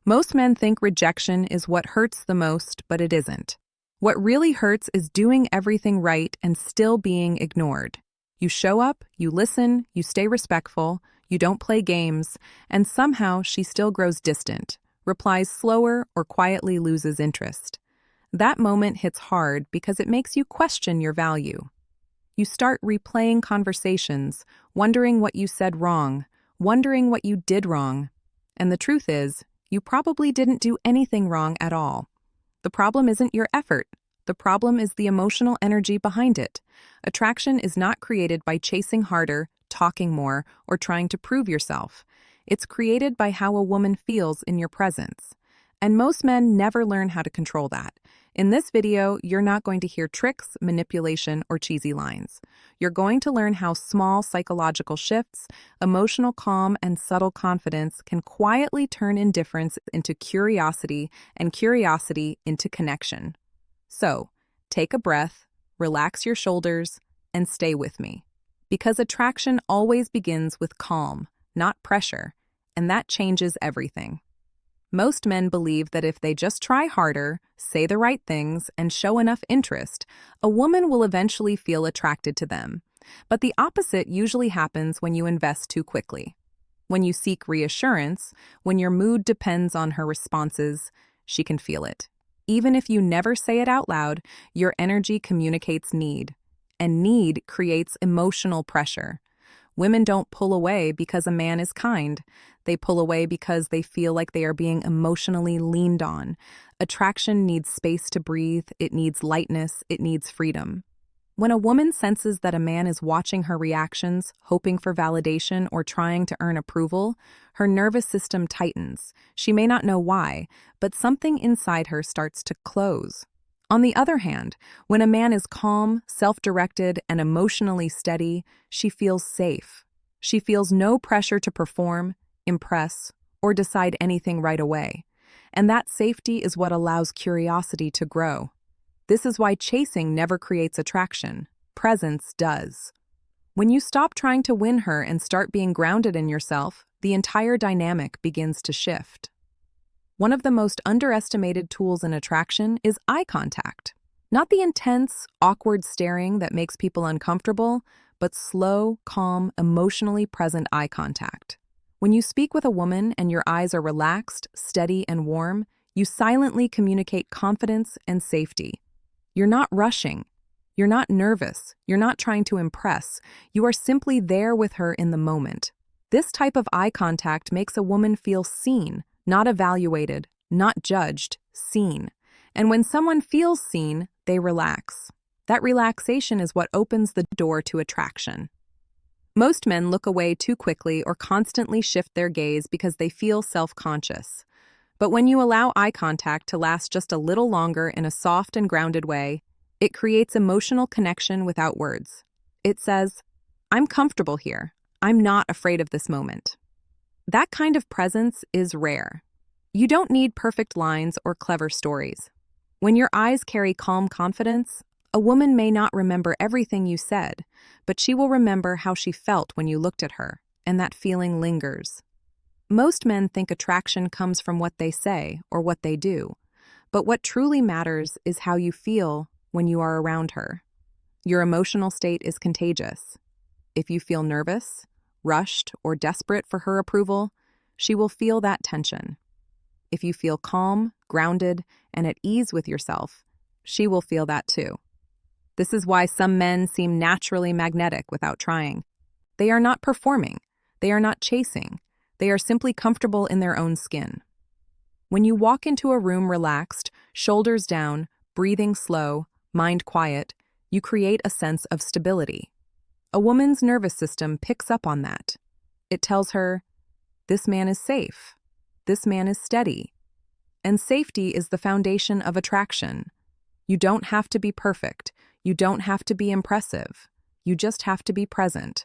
Most men think rejection is what hurts the most, but it isn't. What really hurts is doing everything right and still being ignored. You show up, you listen, you stay respectful, you don't play games, and somehow she still grows distant, replies slower, or quietly loses interest. That moment hits hard because it makes you question your value. You start replaying conversations, wondering what you said wrong, wondering what you did wrong. And the truth is, you probably didn't do anything wrong at all. The problem isn't your effort. The problem is the emotional energy behind it. Attraction is not created by chasing harder, talking more, or trying to prove yourself. It's created by how a woman feels in your presence. And most men never learn how to control that. In this video, you're not going to hear tricks, manipulation, or cheesy lines. You're going to learn how small psychological shifts, emotional calm, and subtle confidence can quietly turn indifference into curiosity and curiosity into connection. So, take a breath, relax your shoulders, and stay with me. Because attraction always begins with calm, not pressure, and that changes everything. Most men believe that if they just try harder, say the right things, and show enough interest, a woman will eventually feel attracted to them. But the opposite usually happens when you invest too quickly. When you seek reassurance, when your mood depends on her responses, she can feel it. Even if you never say it out loud, your energy communicates need, and need creates emotional pressure. Women don't pull away because a man is kind. They pull away because they feel like they are being emotionally leaned on. Attraction needs space to breathe, it needs lightness, it needs freedom. When a woman senses that a man is watching her reactions, hoping for validation, or trying to earn approval, her nervous system tightens. She may not know why, but something inside her starts to close. On the other hand, when a man is calm, self-directed, and emotionally steady, she feels safe. She feels no pressure to perform, impress, or decide anything right away. And that safety is what allows curiosity to grow. This is why chasing never creates attraction. Presence does. When you stop trying to win her and start being grounded in yourself, the entire dynamic begins to shift. One of the most underestimated tools in attraction is eye contact. Not the intense, awkward staring that makes people uncomfortable, but slow, calm, emotionally present eye contact. When you speak with a woman and your eyes are relaxed, steady, and warm, you silently communicate confidence and safety. You're not rushing. You're not nervous. You're not trying to impress. You are simply there with her in the moment. This type of eye contact makes a woman feel seen, not evaluated, not judged, seen. And when someone feels seen, they relax. That relaxation is what opens the door to attraction. Most men look away too quickly or constantly shift their gaze because they feel self-conscious. But when you allow eye contact to last just a little longer in a soft and grounded way, it creates emotional connection without words. It says, "I'm comfortable here. I'm not afraid of this moment." That kind of presence is rare. You don't need perfect lines or clever stories. When your eyes carry calm confidence, a woman may not remember everything you said, but she will remember how she felt when you looked at her, and that feeling lingers. Most men think attraction comes from what they say or what they do, but what truly matters is how you feel when you are around her. Your emotional state is contagious. If you feel nervous, rushed, or desperate for her approval, she will feel that tension. If you feel calm, grounded, and at ease with yourself, she will feel that too. This is why some men seem naturally magnetic without trying. They are not performing. They are not chasing. They are simply comfortable in their own skin. When you walk into a room relaxed, shoulders down, breathing slow, mind quiet, you create a sense of stability. A woman's nervous system picks up on that. It tells her, this man is safe. This man is steady. And safety is the foundation of attraction. You don't have to be perfect. You don't have to be impressive. You just have to be present.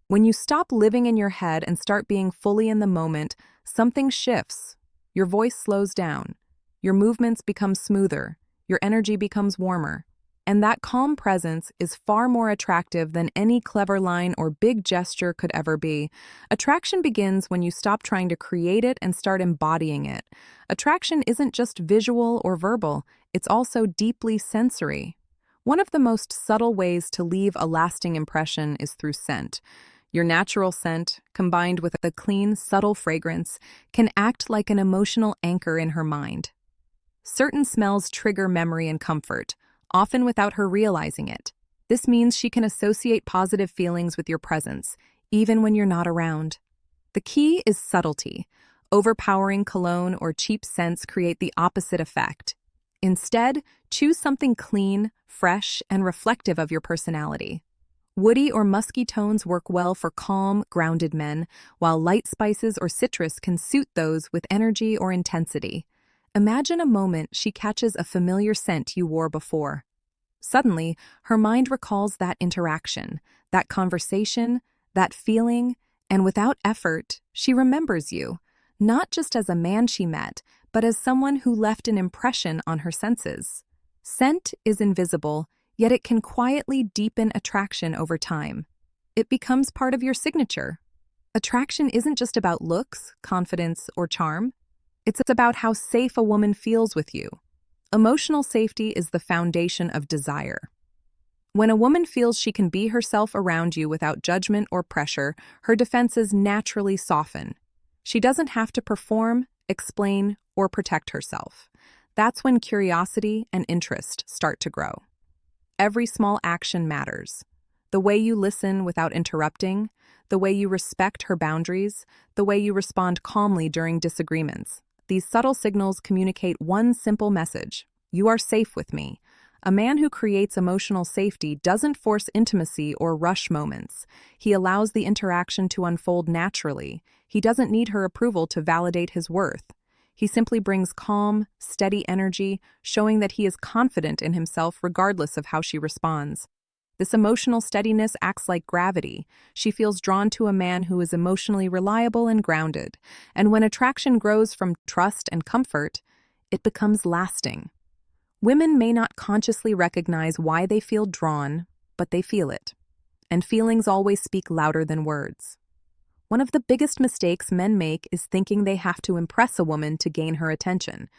When you stop living in your head and start being fully in the moment, something shifts. Your voice slows down. Your movements become smoother. Your energy becomes warmer. And that calm presence is far more attractive than any clever line or big gesture could ever be. Attraction begins when you stop trying to create it and start embodying it. Attraction isn't just visual or verbal, it's also deeply sensory. One of the most subtle ways to leave a lasting impression is through scent. Your natural scent, combined with a clean, subtle fragrance, can act like an emotional anchor in her mind. Certain smells trigger memory and comfort, often without her realizing it. This means she can associate positive feelings with your presence, even when you're not around. The key is subtlety. Overpowering cologne or cheap scents create the opposite effect. Instead, choose something clean, fresh, and reflective of your personality. Woody or musky tones work well for calm, grounded men, while light spices or citrus can suit those with energy or intensity. Imagine a moment she catches a familiar scent you wore before. Suddenly, her mind recalls that interaction, that conversation, that feeling, and without effort, she remembers you, not just as a man she met, but as someone who left an impression on her senses. Scent is invisible, yet it can quietly deepen attraction over time. It becomes part of your signature. Attraction isn't just about looks, confidence, or charm. It's about how safe a woman feels with you. Emotional safety is the foundation of desire. When a woman feels she can be herself around you without judgment or pressure, her defenses naturally soften. She doesn't have to perform, explain, or protect herself. That's when curiosity and interest start to grow. Every small action matters. The way you listen without interrupting, the way you respect her boundaries, the way you respond calmly during disagreements. These subtle signals communicate one simple message: you are safe with me. A man who creates emotional safety doesn't force intimacy or rush moments. He allows the interaction to unfold naturally. He doesn't need her approval to validate his worth. He simply brings calm, steady energy, showing that he is confident in himself regardless of how she responds. This emotional steadiness acts like gravity. She feels drawn to a man who is emotionally reliable and grounded. And when attraction grows from trust and comfort, it becomes lasting. Women may not consciously recognize why they feel drawn, but they feel it. And feelings always speak louder than words. One of the biggest mistakes men make is thinking they have to impress a woman to gain her attention.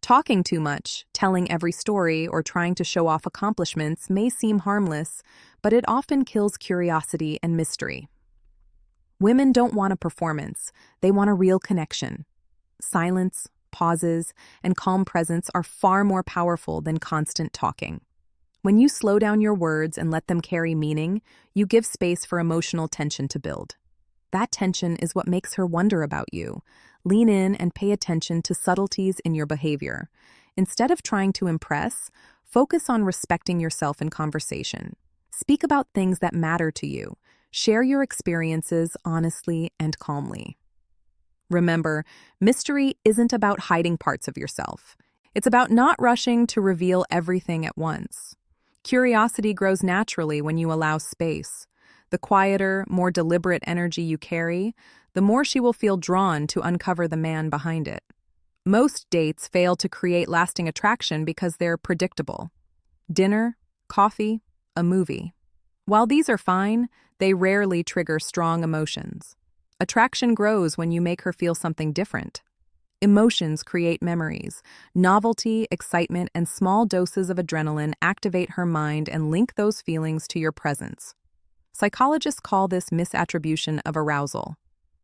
Talking too much, telling every story, or trying to show off accomplishments may seem harmless, but it often kills curiosity and mystery. Women don't want a performance, they want a real connection. Silence, pauses, and calm presence are far more powerful than constant talking. When you slow down your words and let them carry meaning, you give space for emotional tension to build. That tension is what makes her wonder about you. Lean in and pay attention to subtleties in your behavior. Instead of trying to impress, focus on respecting yourself in conversation. Speak about things that matter to you. Share your experiences honestly and calmly. Remember, mystery isn't about hiding parts of yourself. It's about not rushing to reveal everything at once. Curiosity grows naturally when you allow space. The quieter, more deliberate energy you carry, the more she will feel drawn to uncover the man behind it. Most dates fail to create lasting attraction because they're predictable. Dinner, coffee, a movie. While these are fine, they rarely trigger strong emotions. Attraction grows when you make her feel something different. Emotions create memories. Novelty, excitement, and small doses of adrenaline activate her mind and link those feelings to your presence. Psychologists call this misattribution of arousal.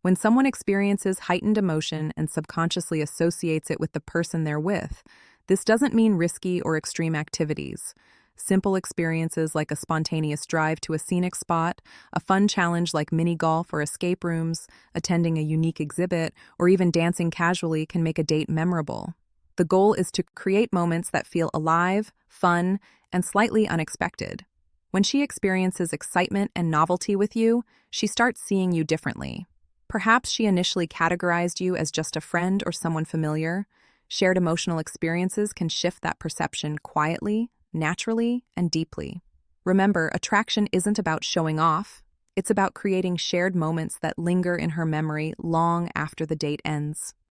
When someone experiences heightened emotion and subconsciously associates it with the person they're with, this doesn't mean risky or extreme activities. Simple experiences like a spontaneous drive to a scenic spot, a fun challenge like mini golf or escape rooms, attending a unique exhibit, or even dancing casually can make a date memorable. The goal is to create moments that feel alive, fun, and slightly unexpected. When she experiences excitement and novelty with you, she starts seeing you differently. Perhaps she initially categorized you as just a friend or someone familiar. Shared emotional experiences can shift that perception quietly, naturally, and deeply. Remember, attraction isn't about showing off. It's about creating shared moments that linger in her memory long after the date ends.